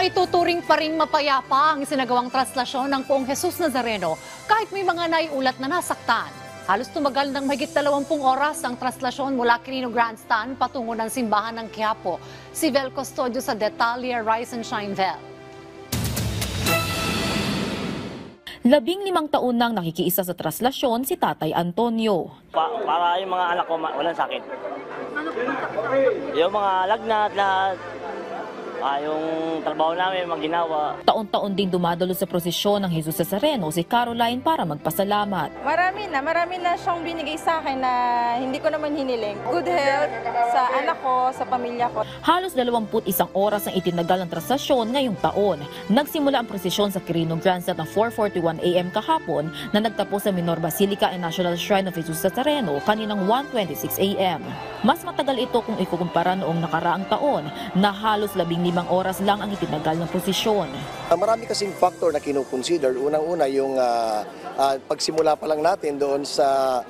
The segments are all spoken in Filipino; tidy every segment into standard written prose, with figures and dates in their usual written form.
Maituturing pa ring mapayapa ang isinagawang traslasyon ng Poong Jesus Nazareno kahit may mga naiulat na nasaktan. Halos tumagal ng mahigit 20 oras ang traslasyon mula Quirino Grandstand patungo ng simbahan ng Quiapo. Si Vel Custodio sa detalye, Rise and Shine Vel. 15 taon nang nakikiisa sa traslasyon si Tatay Antonio. Para yung mga anak ko walang sakit. Yung mga lagnat, lahat. Yung trabaho namin, maginawa. Taon-taon din dumadalo sa prosesyon ng Jesus Nazareno si Caroline para magpasalamat. Marami na siyang binigay sa akin na hindi ko naman hiniling. Good health sa anak ko, sa pamilya ko. Halos 21 oras ang itinagal ng traslasyon ngayong taon. Nagsimula ang prosesyon sa Quirino Grandstand ng 4:41 AM kahapon na nagtapos sa Minor Basilica and National Shrine of Jesus Nazareno kaninang 1:26 AM. Mas matagal ito kung ikukumpara noong nakaraang taon na halos 15 oras lang ang itinagal ng prosesyon. Marami kasing factor na kinoconsider. Unang-una yung pagsimula pa lang natin doon sa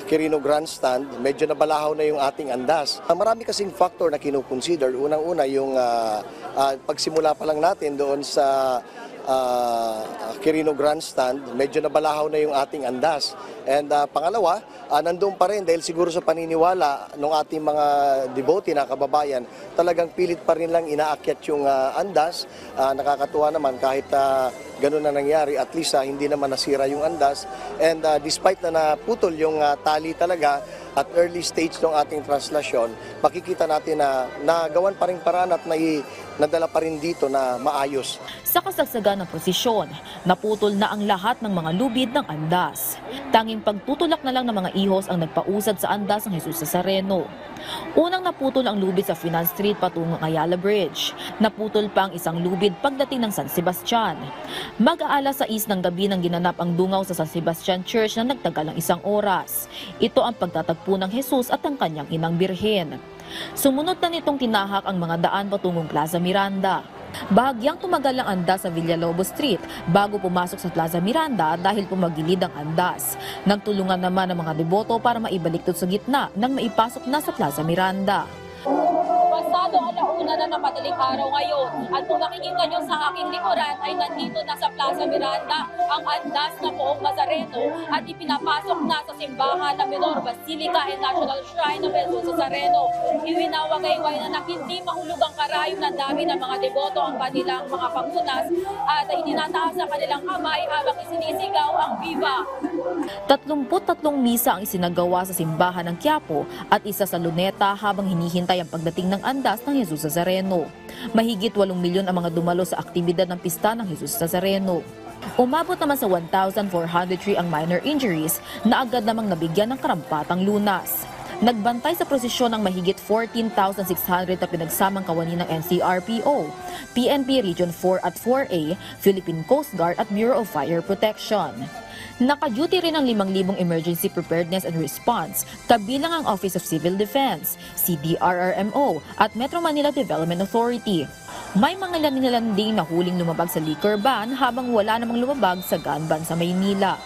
Quirino Grandstand, medyo nabalahaw na yung ating andas. Marami kasing factor na kinoconsider. Unang-una yung pagsimula pa lang natin doon sa Quirino Grandstand, medyo nabalahaw na yung ating andas. And pangalawa, nandoon pa rin dahil siguro sa paniniwala ng ating mga devotee na kababayan, talagang pilit pa rin lang inaakyat yung andas. Nakakatuwa naman kahit ganun na nangyari, at least hindi naman nasira yung andas. And despite na naputol yung tali talaga at early stage ng ating translasyon, makikita natin na nagawan pa rin paraan at nadala pa rin dito na maayos. Sa kasagsagan ng prosesyon, naputol na ang lahat ng mga lubid ng andas. Tanging pagtutulak na lang ng mga ihos ang nagpausad sa andas ng Jesus Nazareno. Unang naputol ang lubid sa Finance Street patungong Ayala Bridge. Naputol pa ang isang lubid pagdating ng San Sebastian. Mag-aalas 6 ng gabi nang ginanap ang dungaw sa San Sebastian Church na nagtagal ng 1 oras. Ito ang pagtatagpo ng Jesus at ang kanyang inang birhen. Sumunod na nitong tinahak ang mga daan patungong Plaza Miranda. Bahagyang tumagal ang andas sa Villalobos Street bago pumasok sa Plaza Miranda dahil pumagilid ang andas. Nagtulungan naman ang mga deboto para maibaliktod sa gitna nang maipasok na sa Plaza Miranda. Pasado alauna na ng madaling araw ngayon at kung makikita nyo sa aking likuran ay nandito na sa Plaza Miranda ang andas na Poong Nazareno at ipinapasok na sa simbahan ng Minor Basilica and National Shrine of Jesus Nazareno. Iwinawagayway na hindi mahulog ang karayom ng dami ng mga deboto ang kanilang mga pangunas at itinataas sa kanilang kamay habang isinisigaw ang Viva. 33 misa ang isinagawa sa simbahan ng Quiapo at isa sa Luneta habang hinihintay ang pagdating ng andas ng Jesus Nazareno. Mahigit 8 milyon ang mga dumalo sa aktibidad ng pista ng Jesus Nazareno. Umabot naman sa 1,403 ang minor injuries na agad namang nabigyan ng karampatang lunas. Nagbantay sa prosesyon ng mahigit 14,600 na pinagsamang kawani ng NCRPO, PNP Region 4 at 4A, Philippine Coast Guard at Bureau of Fire Protection. Naka-duty rin ang 5,000 Emergency Preparedness and Response, kabilang ang Office of Civil Defense, CDRRMO at Metro Manila Development Authority. May mga lanilanding na huling lumabag sa liquor ban habang wala namang lumabag sa gun ban sa Maynila.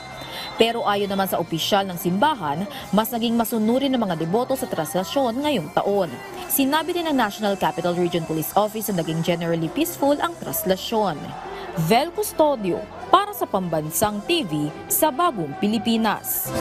Pero ayon naman sa opisyal ng simbahan, mas naging masunurin ng mga deboto sa traslasyon ngayong taon. Sinabi din ng National Capital Region Police Office na naging generally peaceful ang traslasyon. Vel Custodio para sa Pambansang TV sa Bagong Pilipinas.